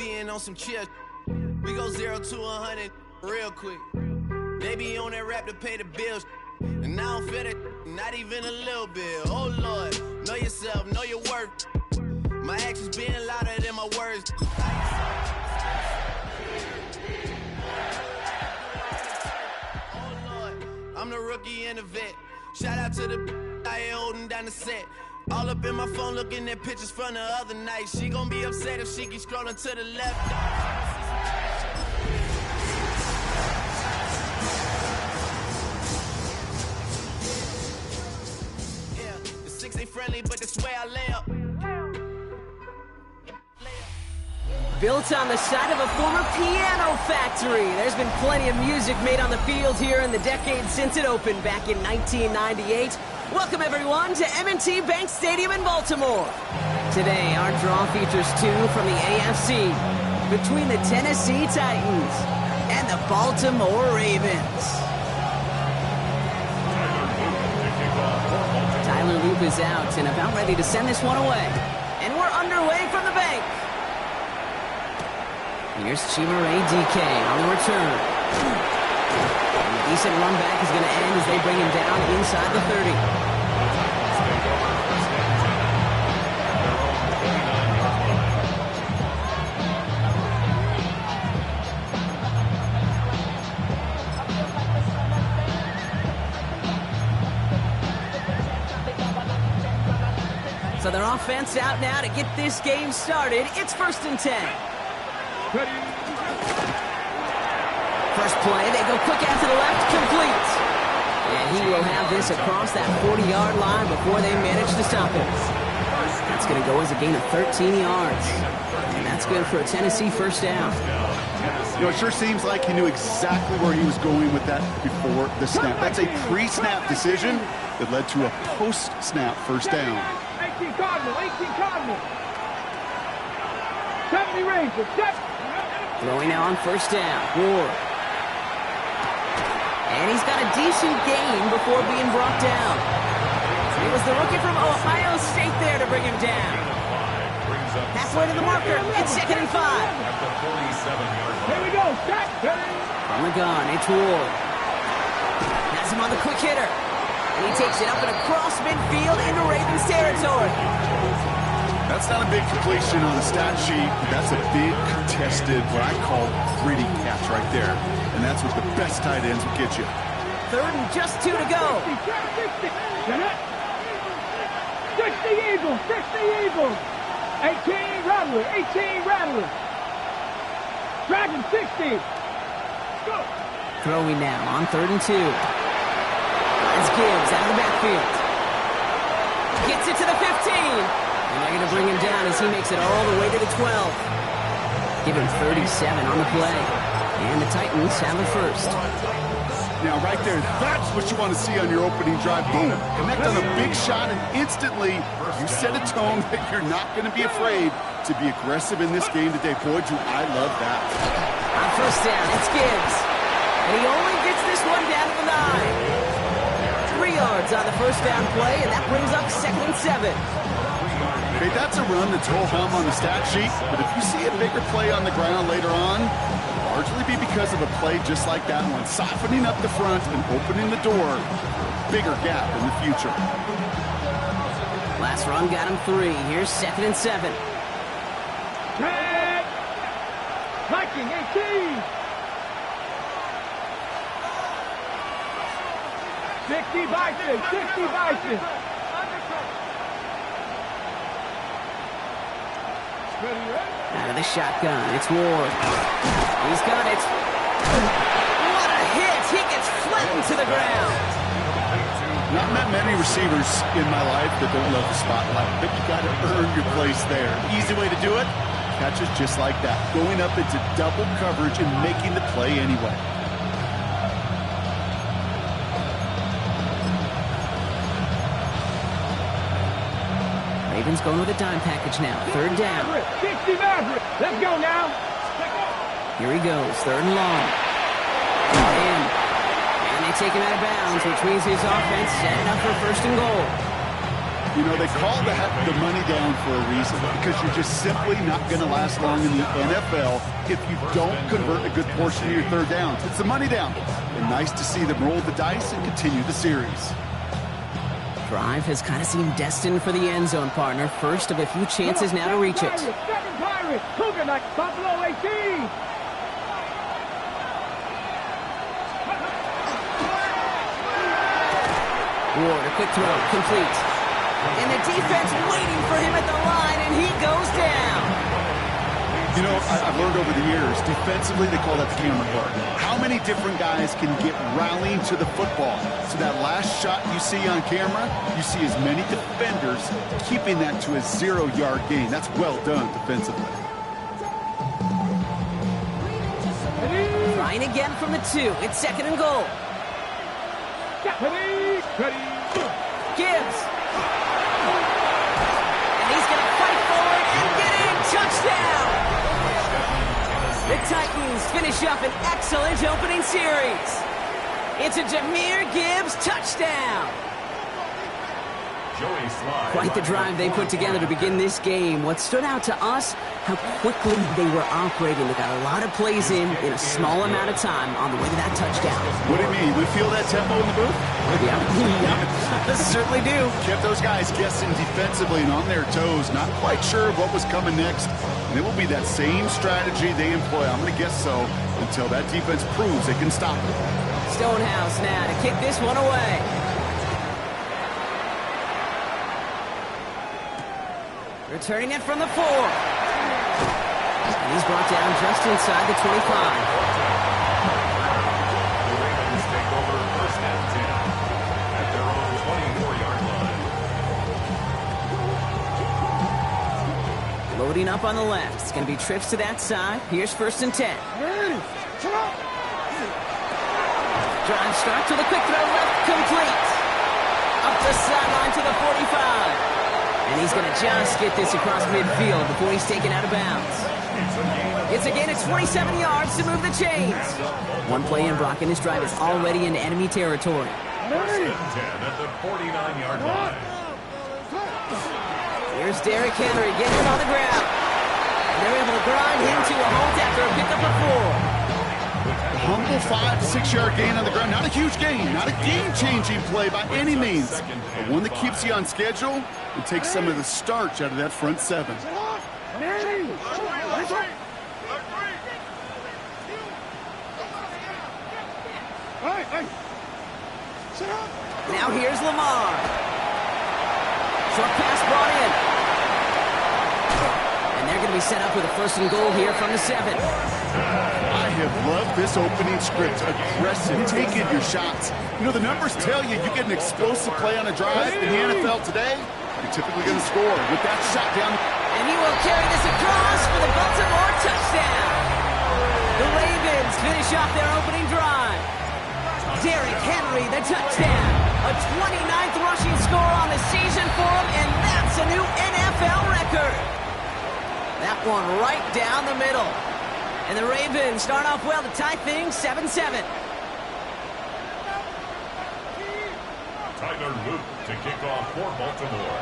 being on some chill. We go 0 to 100 real quick. They be on that rap to pay the bills. And I don't feel it, not even a little bit. Oh Lord, know yourself, know your worth. My actions being louder than my words. Oh Lord, I'm the rookie and the vet. Shout out to the I ain't holding down the set. All up in my phone looking at pictures from the other night. She gon' be upset if she keeps scrolling to the left. Yeah, the 6 ain't friendly, but that's where I lay up. Built on the side of a former piano factory, there's been plenty of music made on the field here in the decade since it opened back in 1998. Welcome everyone to M&T Bank Stadium in Baltimore. Today our draw features two from the AFC between the Tennessee Titans and the Baltimore Ravens. Tyler Loop is out and about ready to send this one away. And we're underway from the bank. Here's Chimaray DK on the return. And the decent run back is going to end as they bring him down inside the 30. So their offense out now to get this game started. It's 1st and 10. First play, they go quick after the left, complete. And he will have this across that 40-yard line before they manage to stop him. That's going to go as a gain of 13 yards. And that's good for a Tennessee first down. You know, it sure seems like he knew exactly where he was going with that before the snap. That's a pre-snap decision that led to a post-snap first down. 18 Cardinal, 18 Cardinal. 70 Rangers, 70. Throwing now on first down. Ward. And he's got a decent gain before being brought down. It was the rookie from Ohio State there to bring him down. Halfway to the marker. It's 2nd and 5. Here we go, set. From the gun, it's Ward. Has him on the quick hitter. And he takes it up and across midfield into Ravens territory. That's not a big completion on the stat sheet, but that's a big contested, what I call gritty catch right there. And that's what the best tight ends will get you. 3rd and just 2 to go. 60 Eagles, 60 Eagles. 18 Rattler, 18 Rattler. Dragon 60. Go. Throwing now on 3rd and 2. That's Gibbs out of the backfield. Gets it to the 15. And they're going to bring him down as he makes it all the way to the 12. Give him 37 on the play. And the Titans have it first. Now, right there, that's what you want to see on your opening drive. Boom, connect on a big shot, and instantly you set a tone that you're not going to be afraid to be aggressive in this game today. Boy, do I love that. On first down, it's Gibbs. And he only gets this one down to the 9. 3 yards on the first down play, and that brings up 2nd and 7. Okay, that's a run that's whole hum on the stat sheet, but if you see a bigger play on the ground later on, it'll largely be because of a play just like that one, softening up the front and opening the door, bigger gap in the future. Last run got him 3. Here's 2nd and 7. Red. Viking 18. 60 Bison, 60 Bison. Out of the shotgun, it's Ward. He's got it. What a hit! He gets flattened to the ground. Not met many receivers in my life that don't love the spotlight, but you got to earn your place there. Easy way to do it, catches just like that, going up into double coverage and making the play anyway. Ravens going with a dime package now. 3rd down. 60 Maverick. Let's go now. Here he goes. 3rd and long. And they take him out of bounds, which means his offense set it up for 1st and goal. You know, they call the money down for a reason, because you're just simply not going to last long in the NFL if you don't convert a good portion of your third downs. It's the money down. And nice to see them roll the dice and continue the series. Drive has kind of seemed destined for the end zone, partner. First of a few chances now to reach it. Second Pirates. Cougar like Buffalo 18. Ward, a quick throw, complete. And the defense waiting for him at the line, and he goes down. You know, I've learned over the years, defensively they call that the camera part. How many different guys can get rallying to the football? So that last shot you see on camera, you see as many defenders keeping that to a 0-yard gain. That's well done defensively. Trying again from the 2. It's second and goal. Gibbs. And he's going to fight forward and get in. Touchdown. The Titans finish up an excellent opening series. It's a Jahmyr Gibbs touchdown. Quite the drive they put together to begin this game. What stood out to us, how quickly they were operating. They got a lot of plays in a small amount of time on the way to that touchdown. What do you mean? We feel that tempo in the booth? Yeah. Certainly do. Kept those guys guessing defensively and on their toes, not quite sure what was coming next. And it will be that same strategy they employ, I'm going to guess so, until that defense proves they can stop it. Stonehouse now to kick this one away. Returning it from the 4. And he's brought down just inside the 25. The Ravens take over first and 10 at their own 24-yard line. Loading up on the left. It's going to be trips to that side. Here's first and 10. Drive start to the quick throw left, complete. Up the sideline to the 45. And he's going to just get this across midfield before he's taken out of bounds. It's a gain of 27 yards to move the chains. One play in, Brock, and his drive is already into enemy territory. First and 10 at the 49-yard line. Here's Derrick Henry getting him on the ground. And they're able to grind him to a halt after a pickup of 4. Humble 5 to 6 yard gain on the ground. Not a huge gain, not a game-changing play by any means, but one that keeps you on schedule and takes some of the starch out of that front 7. Now here's Lamar. Short pass brought in. And they're going to be set up with a first and goal here from the 7. I have loved this opening script. Aggressive, taking your shots. You know, the numbers tell you you get an explosive play on a drive in the NFL today, you're typically going to score with that shot down. And he will carry this across for the Baltimore touchdown. The Ravens finish off their opening drive. Derrick Henry, the touchdown. A 29th rushing score on the season for him, and that's a new NFL record. That one right down the middle. And the Ravens start off well to tie things 7-7. Tyler Luke to kick off for Baltimore.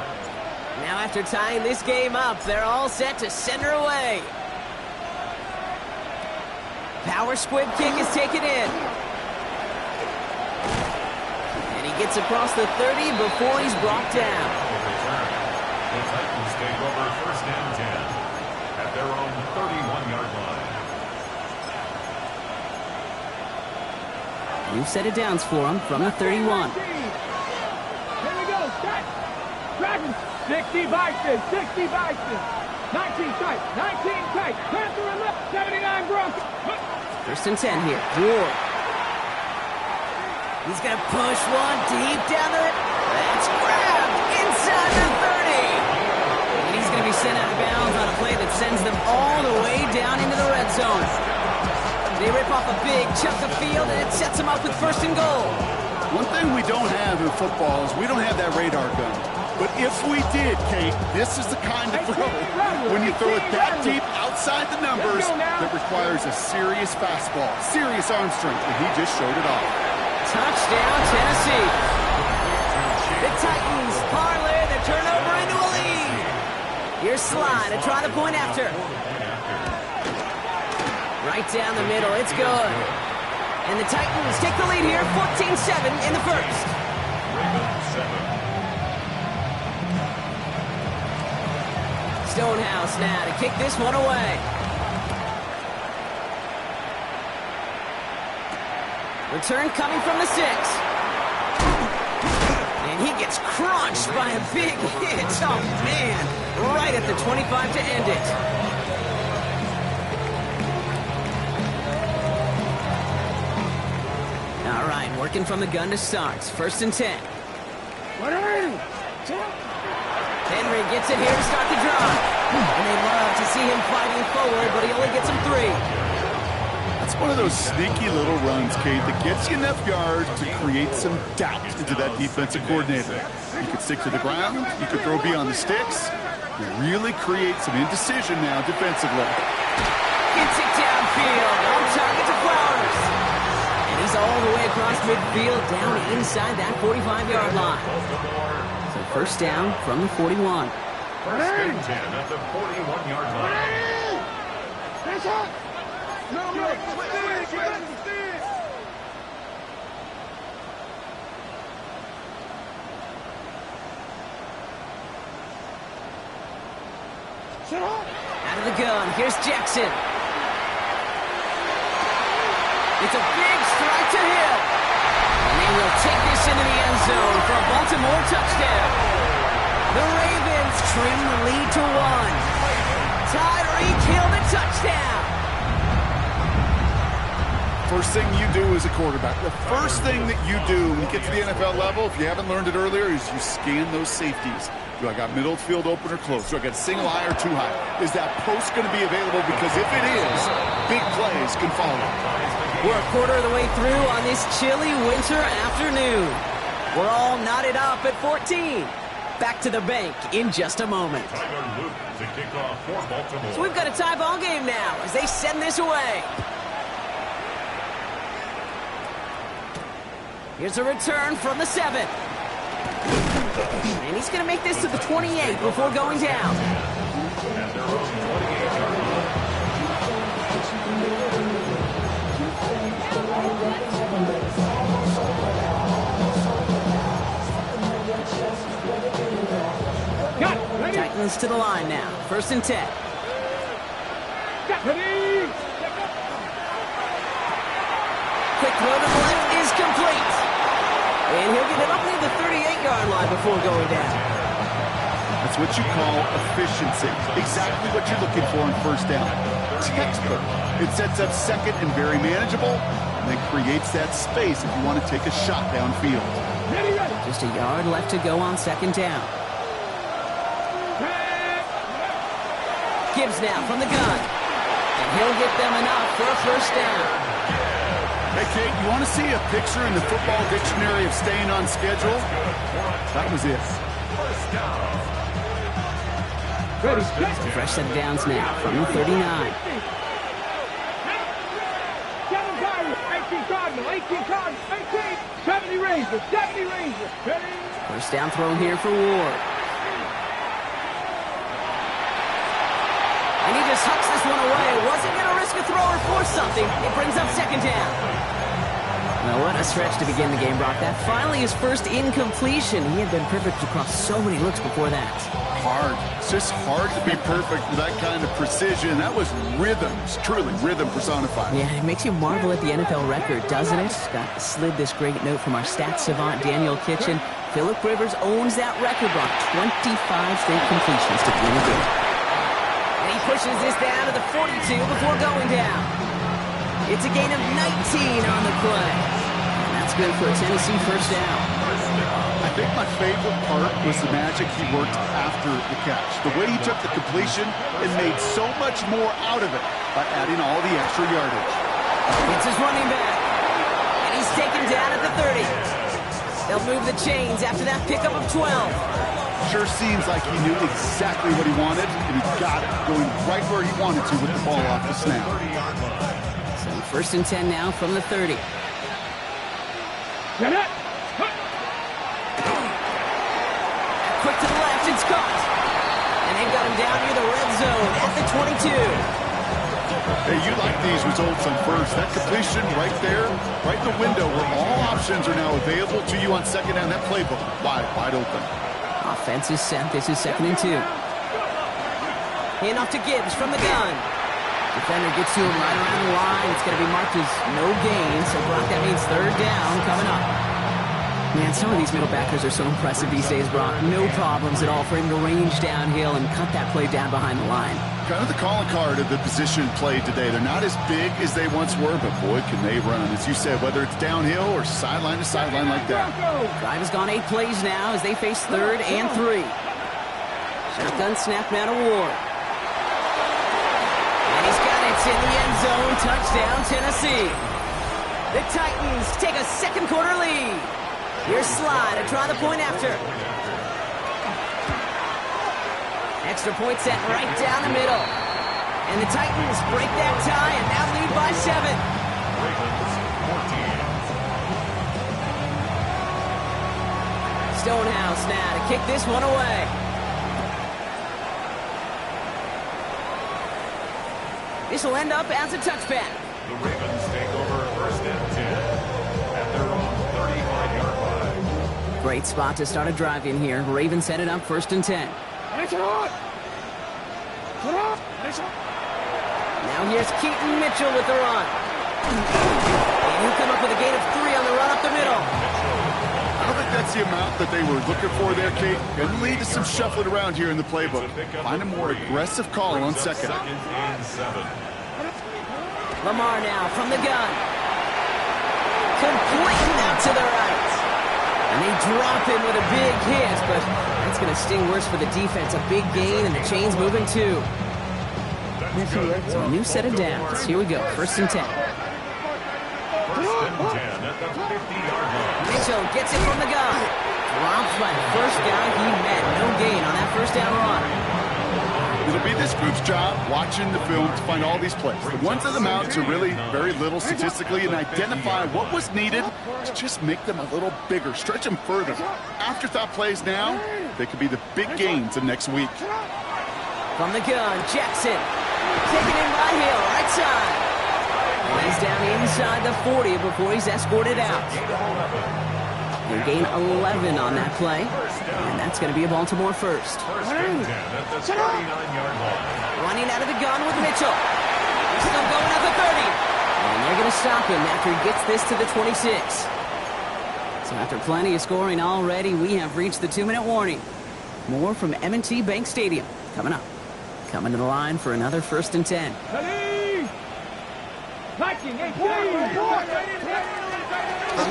Now after tying this game up, they're all set to center away. Power squib kick is taken in. And he gets across the 30 before he's brought down. The Titans take over first and 10 at their own 31-yard line. New set of downs for him from the 31. Here we go. Set. Dragons. 60 Bison. 60 Bison. 19 tight. 19 tight. Panther and left. 79 Broncos. First and 10 here. Ward. He's going to push one deep down the... That's grabbed inside the 30. And he's going to be sent out of bounds on a play that sends them all the way down into the red zone. They rip off a big chunk of field, and it sets them up with first and goal. One thing we don't have in football is we don't have that radar gun. But if we did, Kate, this is the kind of throw, when you throw it that deep outside the numbers, that requires a serious fastball, serious arm strength, and he just showed it off. Touchdown, Tennessee. The Titans parlay the turnover Here's Sly to try the point after. Right down the middle, it's good. And the Titans take the lead here, 14-7 in the first. Stonehouse now to kick this one away. Return coming from the 6. And he gets crunched by a big hit. Oh, man. Right at the 25 to end it. All right, working from the gun to start. 1st and 10. Henry gets it here to start the drive. And they love to see him fighting forward, but he only gets him 3. That's one of those sneaky little runs, Kate, that gets you enough yards to create some doubt into that defensive coordinator. You could stick to the ground, you could throw beyond the sticks. You really create some indecision now defensively. Gets it downfield, on target to Flowers. And he's all the way across midfield, down inside that 45-yard line. So 1st down from the 41. 1st and 10 at the 41-yard line. Out of the gun, here's Jackson. It's a big strike to Hill. And they will take this into the end zone for a Baltimore touchdown. The Ravens trim the lead to 1. Tyreek Hill, the touchdown. First thing you do as a quarterback, the first thing that you do when you get to the NFL level, if you haven't learned it earlier, is you scan those safeties. Do I got middle field open or close? Do I got single high or too high? Is that post going to be available? Because if it is, big plays can follow. We're a quarter of the way through on this chilly winter afternoon. We're all knotted up at 14. Back to the bank in just a moment. Tyler Luke to kick off for Baltimore. So we've got a tie ball game now as they send this away. Here's a return from the 7. And he's going to make this to the 28 before going down. At their own 28-yard line. Titans to the line now. 1st and 10. Quick throw to the left is complete. And he'll get it up near the 38-yard line before going down. That's what you call efficiency. Exactly what you're looking for in 1st down. Textbook. It sets up 2nd and very manageable, and then creates that space if you want to take a shot downfield. Just a yard left to go on 2nd down. Gibbs now from the gun. And he'll get them enough for a 1st down. Hey, Kate, you want to see a picture in the football dictionary of staying on schedule? That was it. Fresh set of downs now from the 39. 70 Rangers, 70 Rangers. 1st down throw here for Ward. And he just hucks this one away. Wasn't going to risk a throw or force something. It brings up 2nd down. Now what a stretch to begin the game, Brock. That finally his first incompletion. He had been perfect across so many looks before that. Hard. It's just hard to be perfect with that kind of precision. That was rhythm. It's truly rhythm personified. Yeah, it makes you marvel at the NFL record, doesn't it? Got slid this great note from our stats savant, Daniel Kitchen. Phillip Rivers owns that record, Brock. 25 straight completions to begin the game. And he pushes this down to the 42 before going down. It's a gain of 19 on the play. And that's good for a Tennessee 1st down. I think my favorite part was the magic he worked after the catch. The way he took the completion and made so much more out of it by adding all the extra yardage. It's his running back. And he's taken down at the 30. They'll move the chains after that pickup of 12. Sure seems like he knew exactly what he wanted, and he got it, going right where he wanted to with the ball off the snap. So 1st and 10 now from the 30. Quick to the left, it's caught. And they've got him down near the red zone at the 22. Hey, you like these results on first. That completion right there, right in the window where all options are now available to you on second down. That playbook wide open. Offense is set. This is 2nd and 2. Hand off to Gibbs from the gun. Defender gets to him right around the line. It's going to be marked as no gain. So, Brock, that means 3rd down coming up. Man, some of these middle backers are so impressive these days, Brock. No problems at all for him to range downhill and cut that play down behind the line. Kind of the calling card of the position played today. They're not as big as they once were, but boy, can they run. As you said, whether it's downhill or sideline to sideline like that. Drive has gone 8 plays now as they face 3rd and 3. Shotgun snap now to Ward. And he's got it in the end zone. Touchdown, Tennessee. The Titans take a second quarter lead. Here's Slide to try the point after. Extra point set right down the middle. And the Titans break that tie and now lead by 7. Stonehouse now to kick this one away. This will end up as a touchback. The Ravens take over 1st and 10 at their own 35-yard line. Great spot to start a drive in here. Ravens set it up 1st and 10. Now here's Keaton Mitchell with the run. And he'll come up with a gain of 3 on the run up the middle. I don't think that's the amount that they were looking for there, Kate. Going to lead to some shuffling around here in the playbook. Find a more aggressive call on second. 2nd and 7. Lamar now from the gun. Complete out to the right. And they drop him with a big hit, but that's going to sting worse for the defense. A big gain, and the chain's moving too. So a new set of downs. Here we go, 1st and 10. 1st and 10 at the 50-yard line. Mitchell gets it from the gun. Drops by the first guy he met. No gain on that 1st down run. It'll be this group's job watching the film to find all these plays. The ones that amount to really very little statistically and identify what was needed to just make them a little bigger, stretch them further. Afterthought plays now, they could be the big gains of next week. From the gun, Jackson. Taken in by Hill, right side. And he's down inside the 40 before he's escorted out. They gain 11 on that play. And that's going to be a Baltimore 1st. 1st and 10 at the 39-yard line. Running out of the gun with Mitchell. He's still going at the 30. And they're going to stop him after he gets this to the 26. So after plenty of scoring already, we have reached the 2-minute warning. More from M&T Bank Stadium coming up. Coming to the line for another 1st and 10. From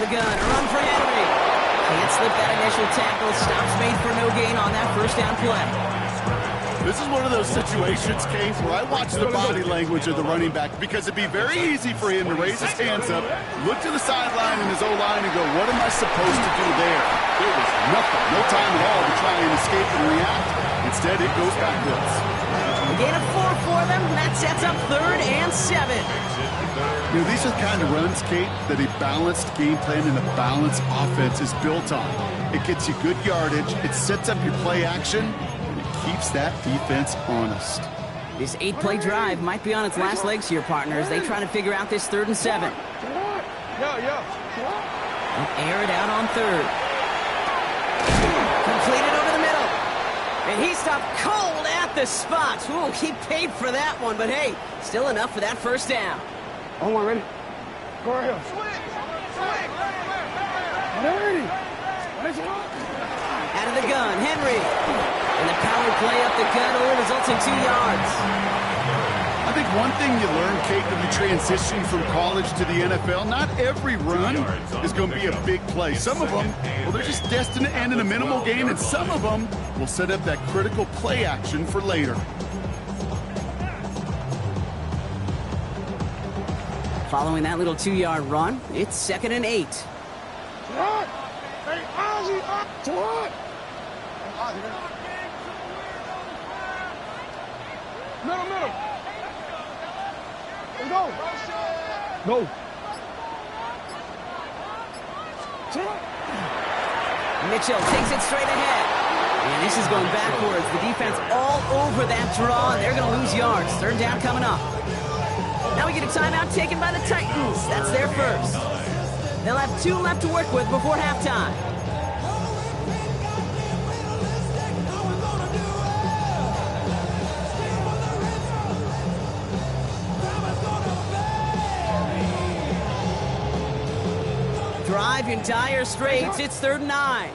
the gun, a run for Henry. Can't slip that initial tackle. Stops made for no gain on that 1st down play. This is one of those situations, Kate, where I watch the body language of the running back because it'd be very easy for him to raise his hands up, look to the sideline in his O-line and go, what am I supposed to do there? There was nothing, no time at all to try and escape and react. Instead, it goes backwards. A gain of 4 for them. That sets up 3rd and 7. You know, these are the kind of runs, Kate, that a balanced game plan and a balanced offense is built on. It gets you good yardage, it sets up your play action, and it keeps that defense honest. This 8-play drive might be on its last legs here, partners. They try to figure out this 3rd and 7. And air it out on 3rd. Completed over the middle. And he stopped cold at the spot. Ooh, he paid for that one, but hey, still enough for that 1st down. Hold on, ready? Go ahead. Ready. Out of the gun, Henry. And the power play up the gut only results in 2 yards. I think one thing you learn, Kate, when you transition from college to the NFL, not every run is going to be a big play. Some of them, well, they're just destined to end in a minimal gain, and some of them will set up that critical play action for later. Following that little 2-yard run, it's 2nd and 8. Middle. Go. Go. Mitchell takes it straight ahead. And this is going backwards. The defense all over that draw, and they're going to lose yards. Third down coming up. Now we get a timeout taken by the Titans. That's their first. They'll have 2 left to work with before halftime. Drive in dire straits. It's 3rd and 9.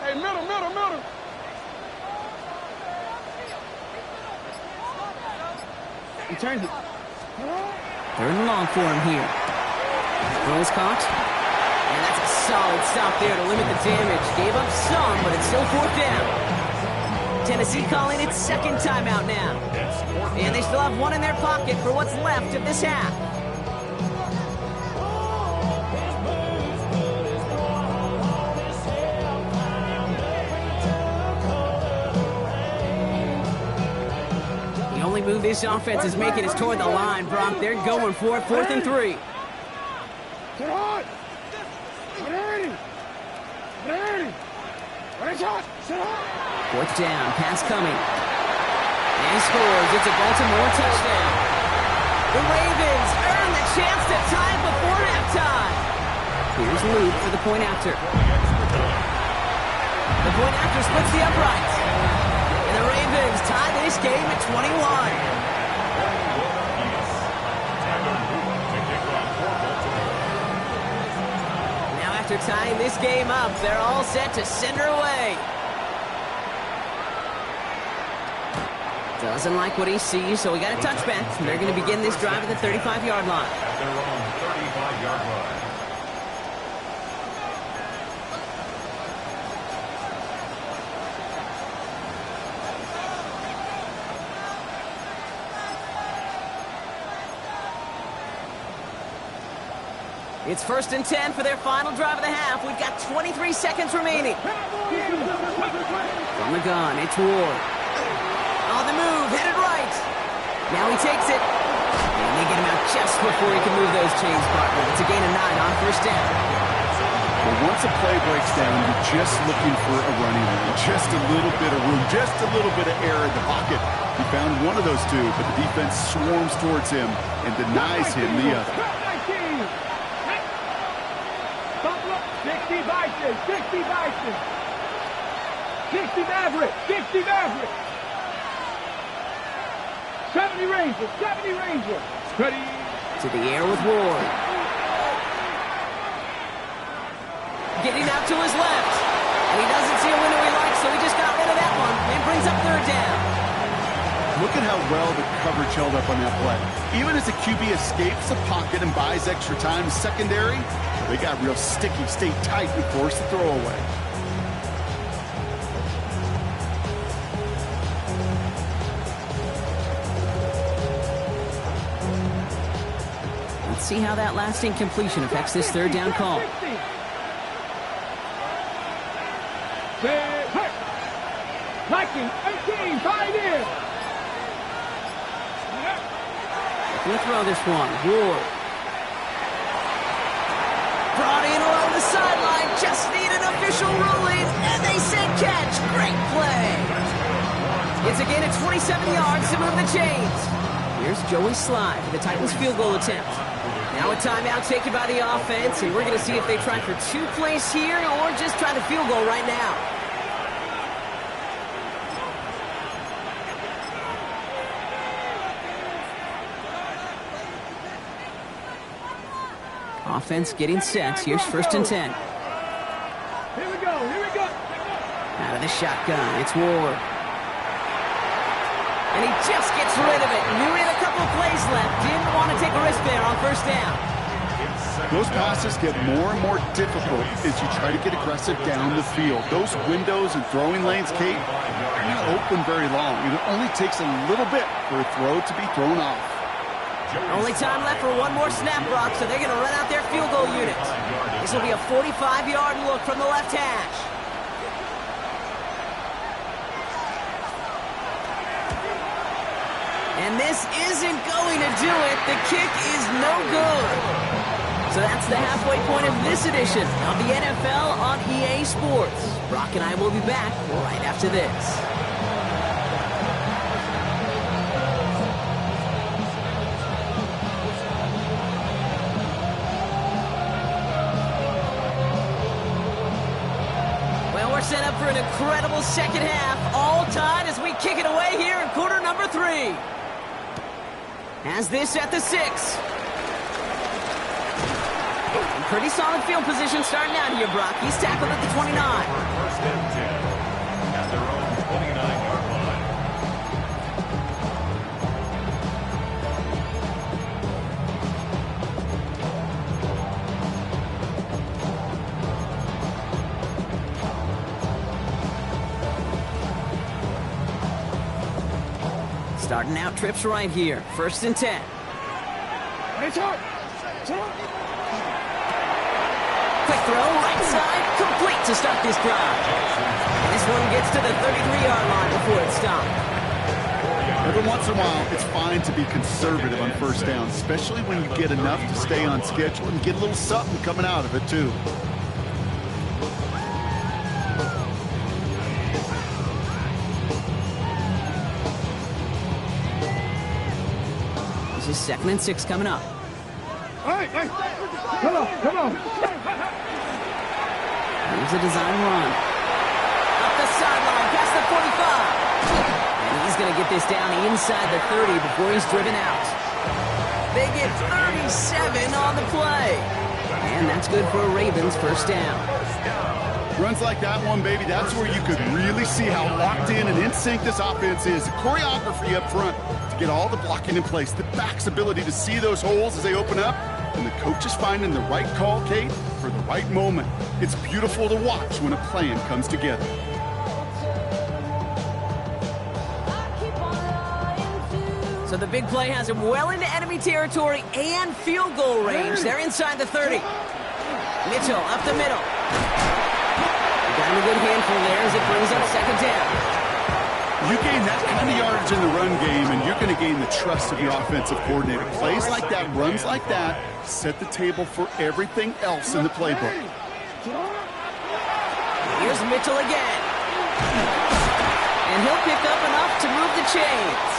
Hey, middle. He turns it. 3rd and long for him here. Throws caught. And that's a solid stop there to limit the damage. Gave up some, but it's still 4th down. Tennessee calling its 2nd timeout now. And they still have 1 in their pocket for what's left of this half. The only move this offense is making is toward the line, Brock. They're going for it, 4th and 3. Sit hard. Sit hard. 4th down, pass coming. And he scores. It's a Baltimore touchdown. The Ravens earn the chance to tie it before halftime. Here's Luke for the point after. The point after splits the uprights. And the Ravens tie this game at 21. Now after tying this game up, they're all set to send her away. Doesn't like what he sees, so we got a touchback. They're going to begin this drive at the 35-yard line. At their own 35-yard line. It's 1st and 10 for their final drive of the half. We've got 23 seconds remaining. From the gun, it's Ward. On the move, headed right. Now he takes it. And they get him out just before he can move those chains, partner. It's a gain of 9 on 1st down. Well, once a play breaks down, you're just looking for a running lane. Just a little bit of room, just a little bit of air in the pocket. He found one of those 2, but the defense swarms towards him and denies him the other. 60 Bison. 60 Maverick. 60 Maverick. 70 Ranger. Ready. To the air with Ward. Getting out to his left. And he doesn't see a window he likes, so he just got rid of that one. And brings up 3rd down. Look at how well the coverage held up on that play. Even as the QB escapes the pocket and buys extra time in secondary, they got real sticky, stay tight, and force the throwaway. Let's see how that last incompletion affects this 3rd down call. Viking, 18, tied in. We'll throw this one. Ward. Brought in along the sideline. Just need an official ruling. And they say catch. Great play. It's a gain of 27 yards to move the chains. Here's Joey Slye for the Titans field goal attempt. Now a timeout taken by the offense, and we're going to see if they try for 2 plays here or just try the field goal right now. Offense getting set. Here's 1st and 10. Here we go. Out of the shotgun, it's Ward. And he just gets rid of it. Knew he had a couple of plays left. Didn't want to take a risk there on 1st down. Those passes get more and more difficult as you try to get aggressive down the field. Those windows and throwing lanes, Kate, are not open very long. It only takes a little bit for a throw to be thrown off. Only time left for one more snap, Brock, so they're going to run out their field goal unit. This will be a 45-yard look from the left hash. And And this isn't going to do it. The kick is no good. So that's the halfway point of this edition of the NFL on EA Sports. Brock and I will be back right after this. Set up for an incredible second half, all tied as we kick it away here in quarter number 3. Has this at the 6. Pretty solid field position starting out here, Brock. He's tackled at the 29. First and 10 at their own 29-yard line. Starting out trips right here. First and 10. Quick throw, right side, complete to start this drive. And this one gets to the 33-yard line before it's stopped. Every once in a while, it's fine to be conservative on first down, especially when you get enough to stay on schedule and get a little something coming out of it, too. This is 2nd and 6 coming up. Hey, come on. Here's a design run. Up the sideline, past the 45. And he's going to get this down inside the 30 before he's driven out. They get 37 on the play. And that's good for a Ravens first down. Runs like that one, baby, that's where you could really see how locked in and in sync this offense is. The choreography up front to get all the blocking in place. The back's ability to see those holes as they open up. And the coach is finding the right call, Kate, for the right moment. It's beautiful to watch when a plan comes together. So the big play has him well into enemy territory and field goal range. They're inside the 30. Mitchell up the middle. Got him a good handful there as it brings up second down. You gain that kind of yardage in the run game, and you're going to gain the trust of your offensive coordinator. Plays like that, runs like that, set the table for everything else in the playbook. Here's Mitchell again. And he'll pick up enough to move the chains.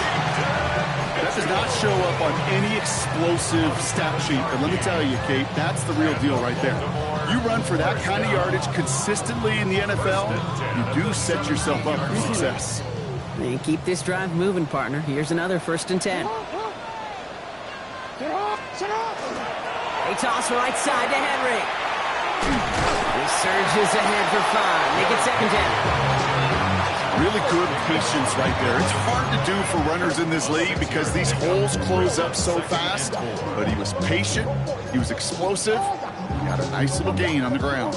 That does not show up on any explosive stat sheet, but let me tell you, Kate, that's the real deal right there. You run for that kind of yardage consistently in the NFL, you do set yourself up for success. And keep this drive moving, partner. Here's another 1st and 10. They toss right side to Henry. He surges ahead for 5. Make it second down. Really good patience right there. It's hard to do for runners in this league because these holes close up so fast, but he was patient, he was explosive, he got a nice little gain on the ground.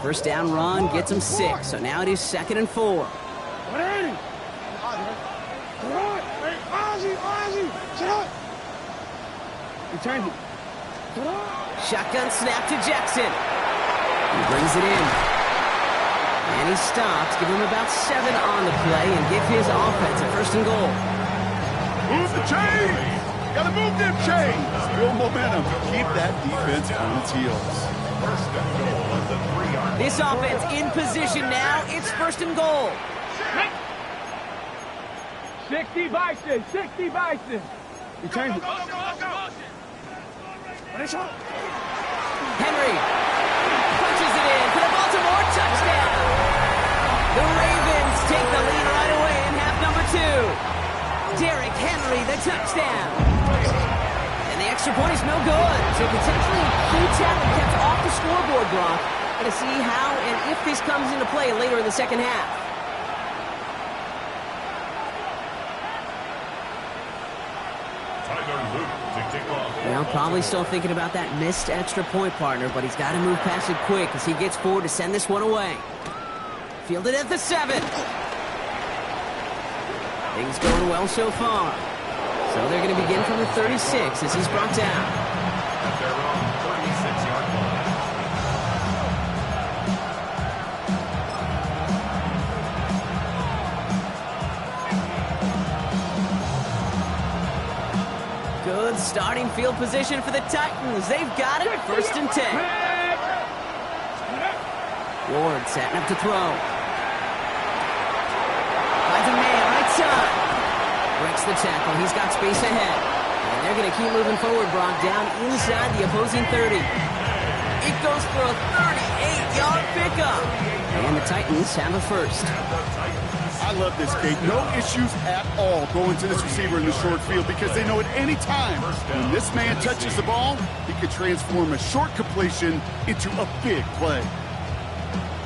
First down run gets him 6, so now it is 2nd and 4. Shotgun snap to Jackson. He brings it in. And he stops, give him about 7 on the play, and give his offense a 1st and goal. Move the chains! Gotta move them chains! Build momentum. Keep that defense on its heels. First and goal at the 3-yard line. This offense in position now. It's 1st and goal. 60 Bison, 60 Bison. Henry punches it in for the Baltimore touchdown. The Ravens take the lead right away in half number 2. Derrick Henry, the touchdown. And the extra point is no good. So potentially key talent kept off the scoreboard, Brock. Going to see how and if this comes into play later in the second half. Tyler Luke to kick off. Well, probably still thinking about that missed extra point, partner, but he's got to move past it quick as he gets forward to send this one away. Fielded at the 7. Things going well so far. So they're going to begin from the 36 as he's brought down. At their own 36-yard line. starting field position for the Titans. They've got it, 1st and 10. Ward setting up to throw. Finds a man, right side. Breaks the tackle. He's got space ahead. And they're going to keep moving forward, Brock, down inside the opposing 30. It goes for a 38-yard pickup. And the Titans have a first. I love this, Kate. No issues at all going to this receiver in the short field because they know at any time when this man touches the ball, he could transform a short completion into a big play.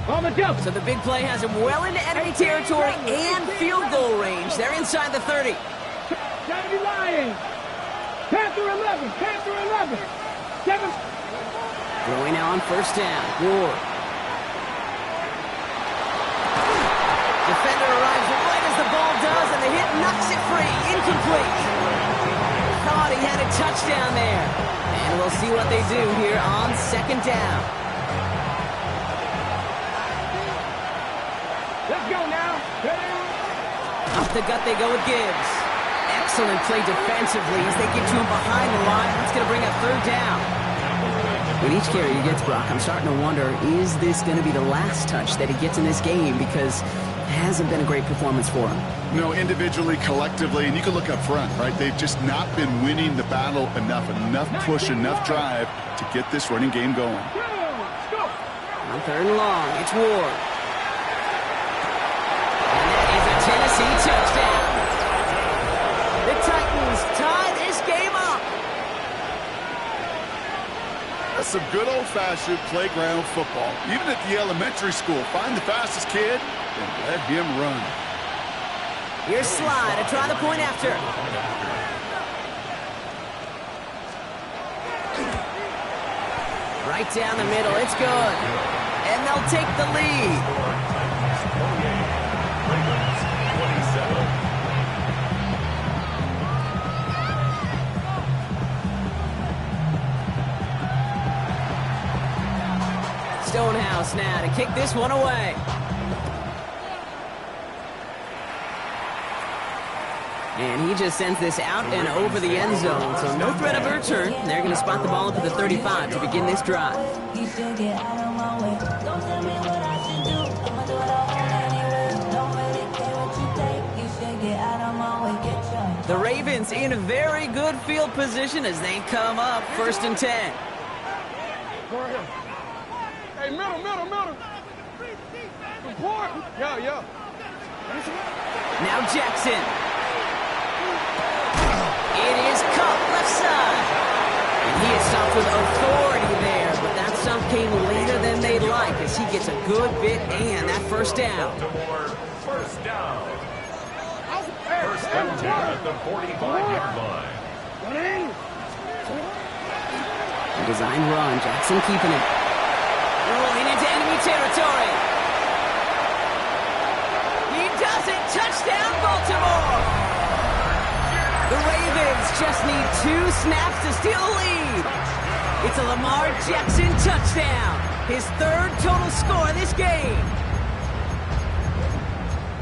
So the big play has him well into enemy territory and field goal range. They're inside the 30. Kennedy Lions. Panther 11. Panther 11. 7. Throwing now on 1st down. Ward. Defender arrives right as the ball does, and the hit knocks it free. Incomplete. Thought he had a touchdown there. And we'll see what they do here on 2nd down. Let's go now. Up the gut they go with Gibbs. Excellent play defensively as they get to him behind the line. That's going to bring up 3rd down. With each carry he gets, Brock, I'm starting to wonder, is this going to be the last touch that he gets in this game? Because it hasn't been a great performance for him. No, individually, collectively, and you can look up front, right? They've just not been winning the battle enough push, enough drive to get this running game going. On 3rd and long, it's Ward. And that is a Tennessee touchdown. The Titans tie this game up. That's some good old-fashioned playground football. Even at the elementary school, find the fastest kid and let him run. Here's Slide to try the point after. Right down the middle, it's good. And they'll take the lead. Stonehouse now to kick this one away. And he just sends this out and over the end zone, so no threat of a return. They're going to spot the ball up at the 35 to begin this drive. The Ravens in a very good field position as they come up 1st and 10. Hey, middle. Support. Yeah. Now Jackson. It is Cup left side. And he is stopped with authority there, but that stop came later than they'd like as he gets a good bit and that 1st down. First down. First and 10 at the 45-yard line. A design run. Jackson keeping it. Rolling into enemy territory. He does it. Touchdown, Baltimore. The Ravens just need 2 snaps to steal the lead. It's a Lamar Jackson touchdown. His 3rd total score in this game.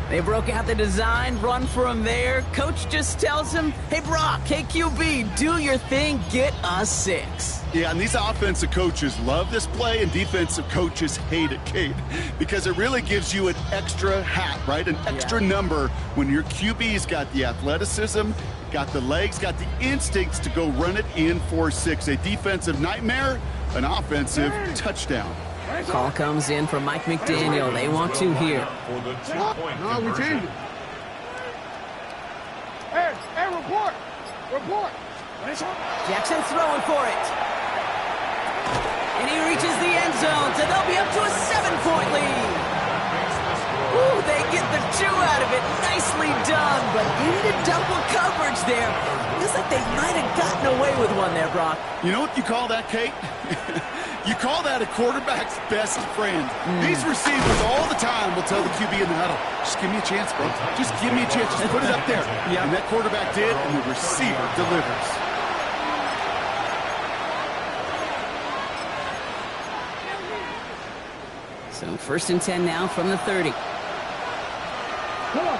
They broke out the design, run for him there. Coach just tells him, hey, Brock, hey, QB, do your thing, get us 6. Yeah, and these offensive coaches love this play, and defensive coaches hate it, Kate, because it really gives you an extra hat, right? An extra number when your QB's got the athleticism, got the legs, got the instincts to go run it in for 6. A defensive nightmare, an offensive touchdown. Call comes in from Mike McDaniel. They want 2 here. For the 2-point we changed it. Hey, report. Jackson's throwing for it. And he reaches the end zone, so they'll be up to a 7-point lead. Ooh, they get the 2 out of it. Nicely done, but into double coverage there. Feels like they might have gotten away with one there, Brock. You know what you call that, Kate? You call that a quarterback's best friend. These receivers all the time will tell the QB in the huddle, just give me a chance, bro. Just give me a chance. Just put it up there. And that quarterback did, and the receiver delivers. So 1st and 10 now from the 30. Come on.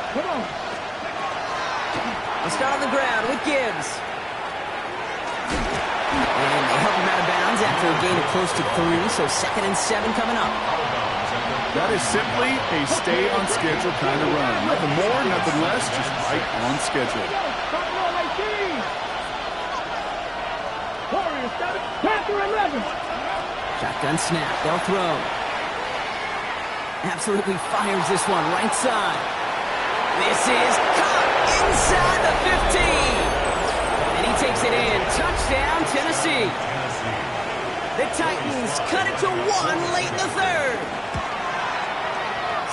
We'll start on the ground with Gibbs. And they help him out of bounds after a gain of close to 3, so 2nd and 7 coming up. That is simply a stay-on-schedule kind of run. Nothing more, nothing less, just right on schedule. Warriors 7, Panther 11. Shotgun snap, they'll throw. Absolutely fires this one, right side. This is caught inside the 15. And he takes it in. Touchdown, Tennessee. The Titans cut it to 1 late in the 3rd.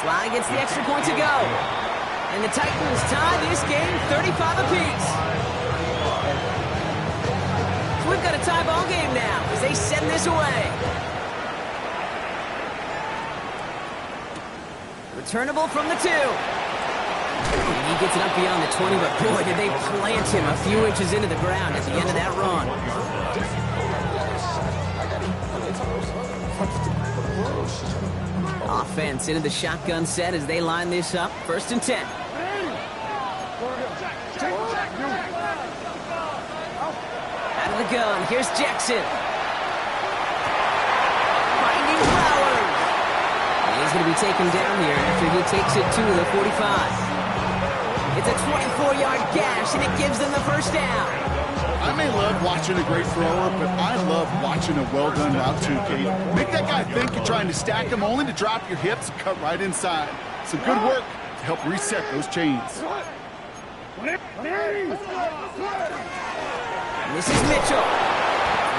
Sly gets the extra point to go. And the Titans tie this game 35 apiece. So we've got a tie ball game now as they send this away. Returnable from the 2. And he gets it up beyond the 20, but boy, did they plant him a few inches into the ground at the end of that run. Offense into the shotgun set as they line this up. 1st and 10. Out of the gun, here's Jackson. Finding Flowers. And he's going to be taken down here after he takes it to the 45. It's a 24-yard gash, and it gives them the 1st down. I may love watching a great thrower, but I love watching a well-done route too, Kate. Make that guy think you're trying to stack him only to drop your hips and cut right inside. Some good work to help reset those chains. And this is Mitchell.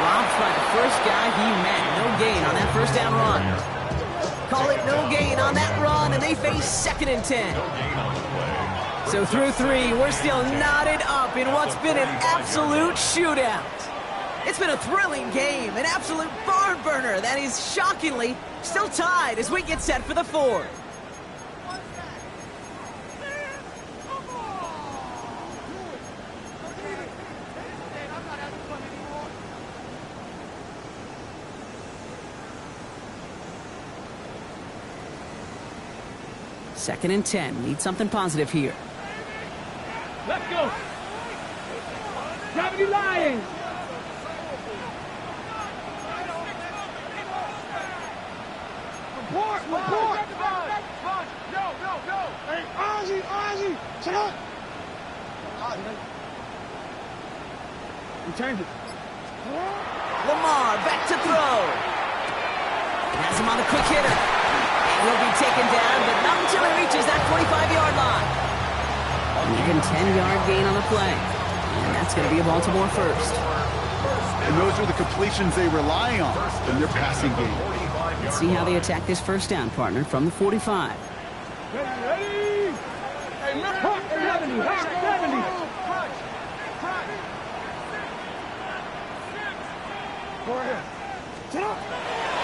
Robbed by the first guy he met. No gain on that 1st down run. Call it no gain on that run, and they face 2nd and 10. So through 3, we're still knotted up in what's been an absolute shootout. It's been a thrilling game, an absolute barn burner that is shockingly still tied as we get set for the 4th. Second and 10. Need something positive here. Let's go. Gravity Lions. Report. No. Hey, Ozzy. Shut up. We change it. Lamar back to throw. Has him on the quick hitter. And he'll be taken down, but not until he reaches that 45-yard line. Even 10-yard gain on the play. And that's going to be a Baltimore 1st. And those are the completions they rely on in their passing game. Let's see how they attack this 1st down, partner, from the 45. Ready? Hey, 70. Go ahead. Sit up.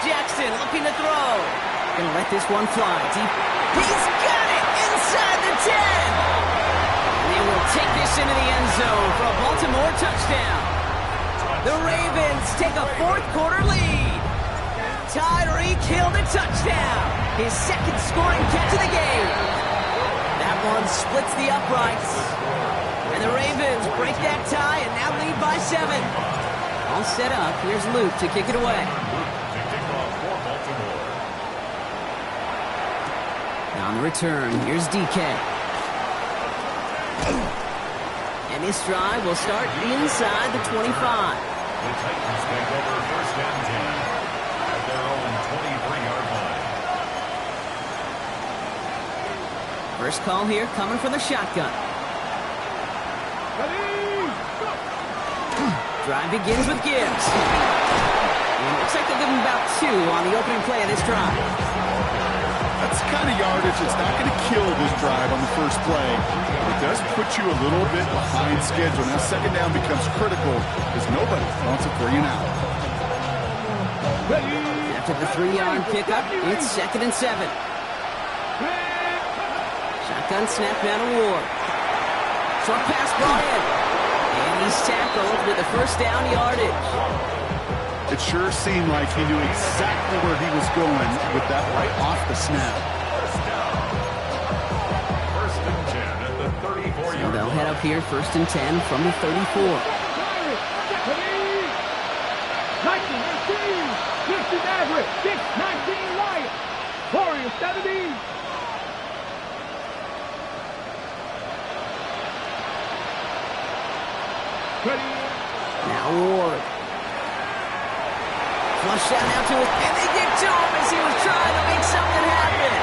Jackson looking to throw. Gonna let this one fly deep. He's got it inside the 10. And they will take this into the end zone for a Baltimore touchdown. The Ravens take a 4th quarter lead. Tyreek Hill to touchdown. His 2nd scoring catch of the game. That one splits the uprights. And the Ravens break that tie and now lead by 7. All set up. Here's Luke to kick it away. On the return, here's DK. And this drive will start inside the 25. The Titans take over 1st and 10 at their own 23-yard line. First call here coming from the shotgun. Drive begins with Gibbs. And it looks like they'll give him about 2 on the opening play of this drive. That's the kind of yardage that's not going to kill this drive on the first play, but it does put you a little bit behind schedule. Now 2nd down becomes critical because nobody wants a 3 and out. After the 3-yard pickup, it's 2nd and 7. Shotgun snap down to Ward. Short pass brought in. And he's tackled with the 1st down yardage. It sure seemed like he knew exactly where he was going with that right off the snap. 1st and 10 at the 34-yard So they'll head up here 1st and 10 from the 34. 60 Maverick, 6-19 Lions. Warriors 70. Ready. Now Ward. Flush down now to him, and they get to him as he was trying to make something happen.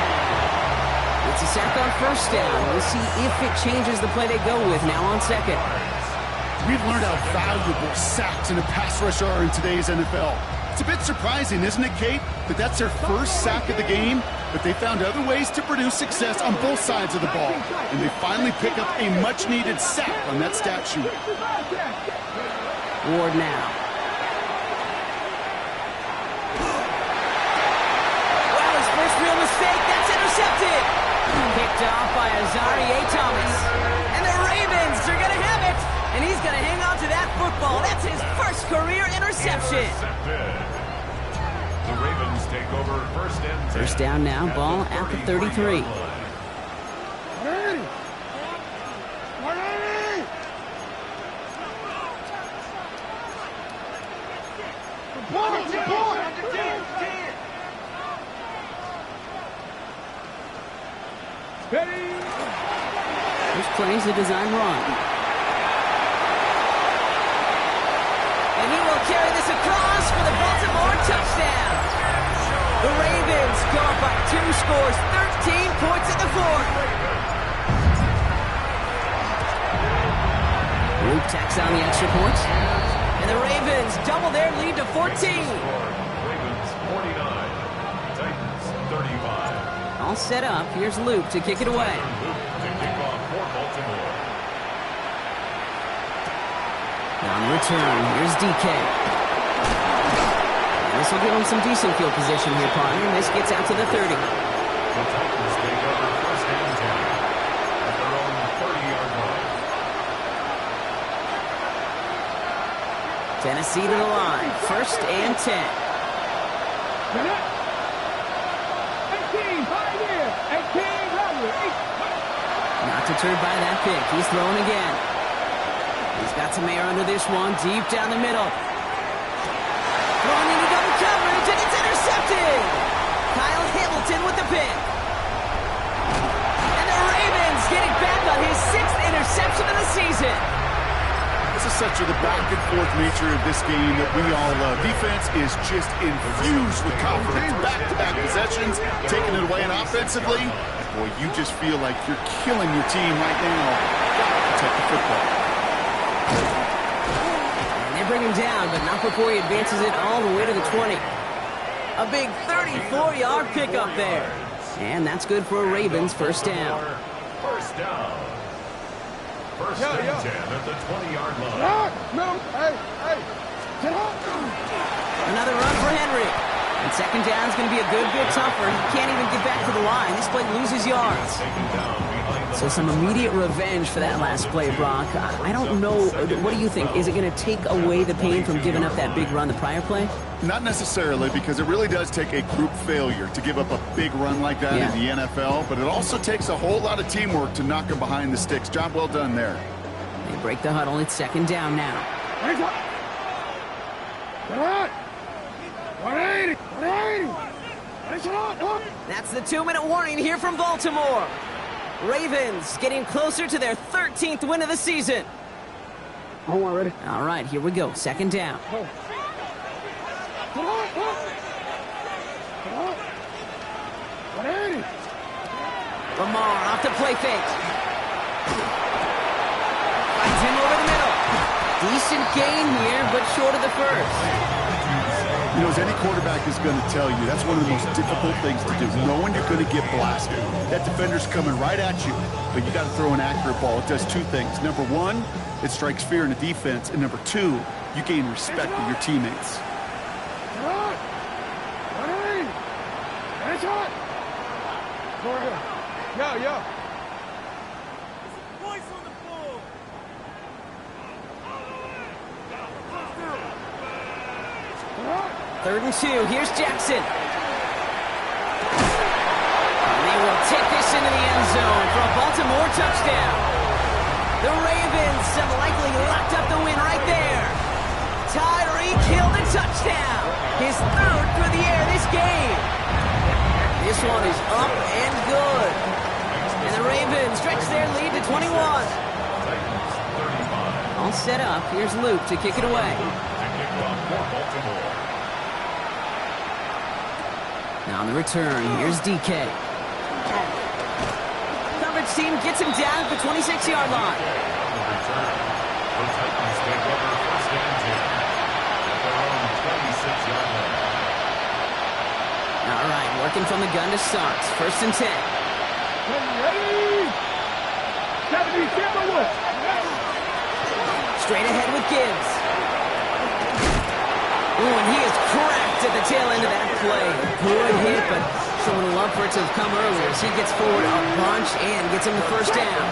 It's a sack on first down. We'll see if it changes the play they go with now on second. We've learned how valuable sacks in a pass rush are in today's NFL. It's a bit surprising, isn't it, Kate, that that's their first sack of the game, but they found other ways to produce success on both sides of the ball, and they finally pick up a much-needed sack on that stat sheet. Ward now. Well, his first real mistake, that's intercepted. Picked off by Azareye'h Thomas. And the Ravens are going to have it. And he's going to hang on to that football. That's his first career interception. The Ravens take over first and 10. First down now, ball at the 33. This plays a design run. And he will carry this across for the Baltimore touchdown. The Ravens go up by 2 scores, 13 points in the fourth. Luke tacks on the extra point. And the Ravens double their lead to 14. Ravens 49, Titans 35. All set up. Here's Luke to kick it away. Luke to kick off for Baltimore. On return, here's DK. And this will give him some decent field position here, partner. This gets out to the 30. The Titans take over first and 10 at their own 30-yard line. Tennessee to the line. First and 10. 18, 5 here. 18, Robert. Not deterred by that pick. He's throwing again. He's got some air under this one. Deep down the middle. Throwing into double coverage, and it's intercepted. Kyle Hamilton with the pick. And the Ravens get it back on his 6th interception of the season. This is such the back-and-forth nature of this game that we all love. Defense is just infused with confidence. Back-to-back possessions, taking it away, and offensively, boy, you just feel like you're killing your team right now. Protect the football. And they bring him down, but not before he advances it all the way to the 20. A big 34-yard pickup there. And that's good for a Ravens first down. First down. First and 10 at the 20-yard line. Another run for Henry. And second down is going to be a good bit tougher. He can't even get back to the line. This play loses yards. So some immediate revenge for that last play, Brock. I don't know. What do you think? Is it going to take away the pain from giving up that big run the prior play? Not necessarily, because it really does take a group failure to give up a big run like that in the NFL, but it also takes a whole lot of teamwork to knock them behind the sticks. Job well done there. They break the huddle. It's second down now. 180. That's the 2-minute warning here from Baltimore. Ravens getting closer to their 13th win of the season. Hold on, ready? All right, here we go. Second down. Lamar off the play fake. Finds him over the middle. Decent gain here, but short of the first. You know, as any quarterback is going to tell you, that's one of the most difficult things to do, knowing you're going to get blasted. That defender's coming right at you, but you got to throw an accurate ball. It does 2 things. Number 1, it strikes fear in the defense, and number 2, you gain respect of your teammates. Yo. 3rd and 2. Here's Jackson. And they will take this into the end zone for a Baltimore touchdown. The Ravens have likely locked up the win right there. Tyreek Hill, the touchdown. His third through the air this game. This one is up and good. And the Ravens stretch their lead to 21. All set up. Here's Luke to kick it away. Now on the return, here's DK. Coverage team gets him down at the 26-yard line. All right, working from the gun to start. 1st and 10. Ready? 70, Timberwood. Straight ahead with Gibbs. Ooh, and he is cracked at the tail end of that play. Good hit, but someone would love for it to have come earlier as he gets forward a bunch and gets him the first down.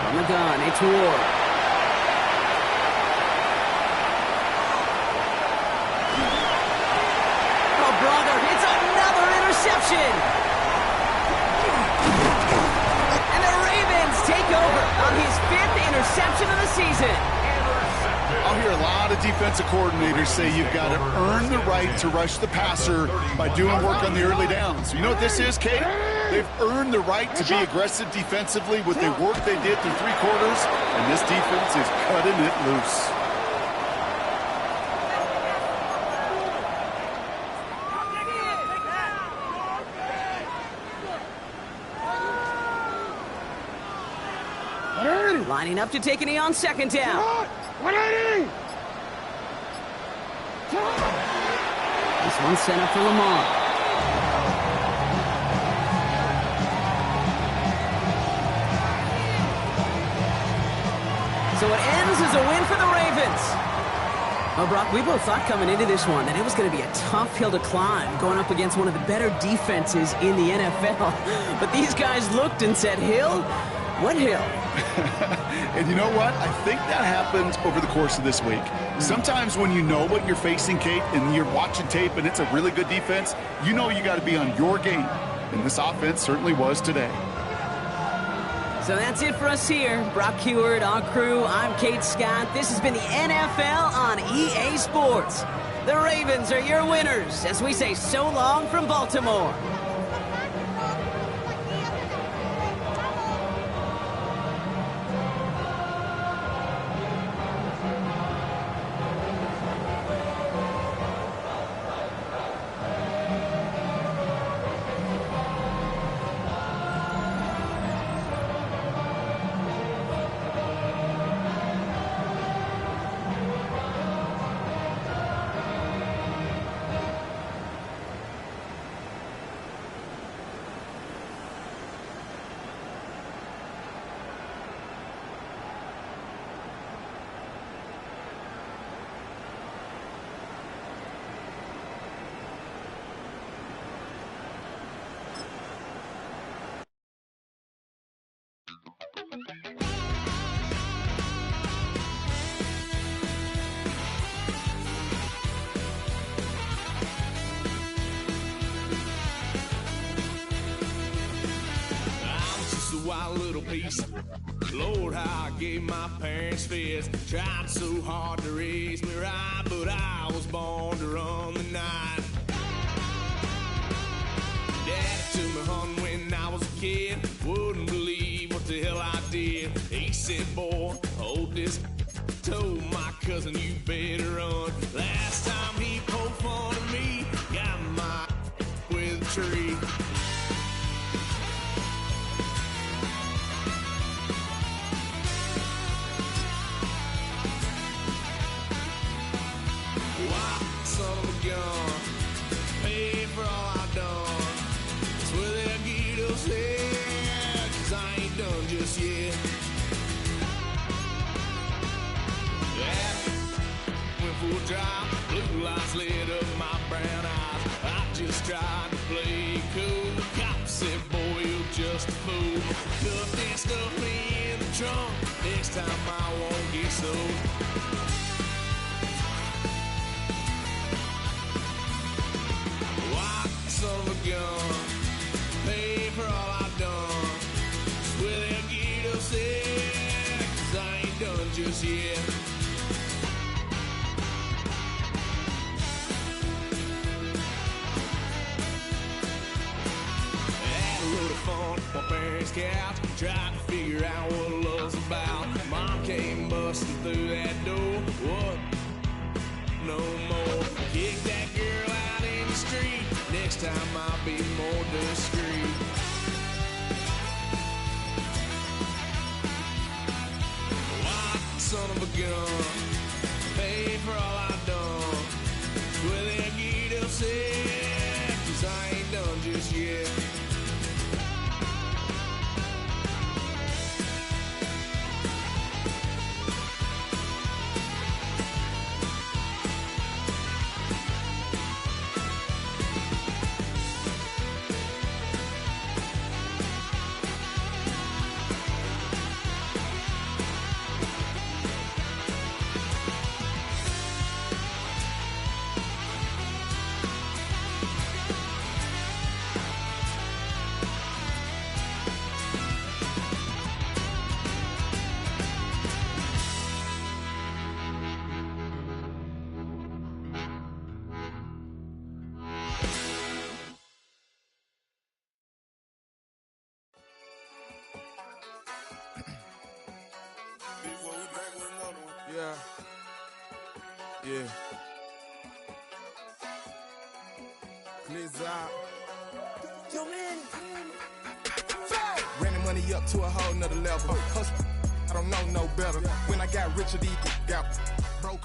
From the gun, it's Ward. Oh, brother, it's another interception. And the Ravens take over on his 5th interception of the season. I'll hear a lot of defensive coordinators say you've got to earn the right to rush the passer by doing work on the early downs. You know what this is, Kate? They've earned the right to be aggressive defensively with the work they did through 3 quarters, and this defense is cutting it loose. Lining up to take a knee on 2nd down. 180! This one's sent up for Lamar. So it ends as a win for the Ravens. Well, Brock, we both thought coming into this one that it was going to be a tough hill to climb going up against one of the better defenses in the NFL. But these guys looked and said, Hill? What hill? And you know what? I think that happened over the course of this week. Sometimes when you know what you're facing, Kate, and you're watching tape and it's a really good defense, you know you got to be on your game. And this offense certainly was today. So that's it for us here. Brock Huard, our crew, I'm Kate Scott. This has been the NFL on EA Sports. The Ravens are your winners as we say so long from Baltimore. Wild little piece. Lord, how I gave my parents fits. Tried so hard to raise me right, but I was born to run the night. Daddy took me home when I was a kid. Wouldn't believe what the hell I did. He said, boy, hold this. Told my cousin, you better run. Last time he poked fun of me, got my with a tree. Blue lights lit up my brown eyes. I just tried to play cool. Cop said, boy, you're just a fool. Cuffed and stuffed me in the trunk. Next time I won't get sold. Why, son of a gun, pay for all I've done. Swear they'll get upset, 'cause I ain't done just yet. Had a load of fun on my parents' couch, trying to figure out what love's about. Mom came busting through that door. What? No more. Kick that girl out in the street. Next time I'll be more discreet. White son of a gun, pay for all I've done. Well, they get upset, 'cause I ain't done just yet. Yeah. Please out. Yo, man. Ran the money up to a whole nother level. Hustle, I don't know no better. When I got richer, these got broke.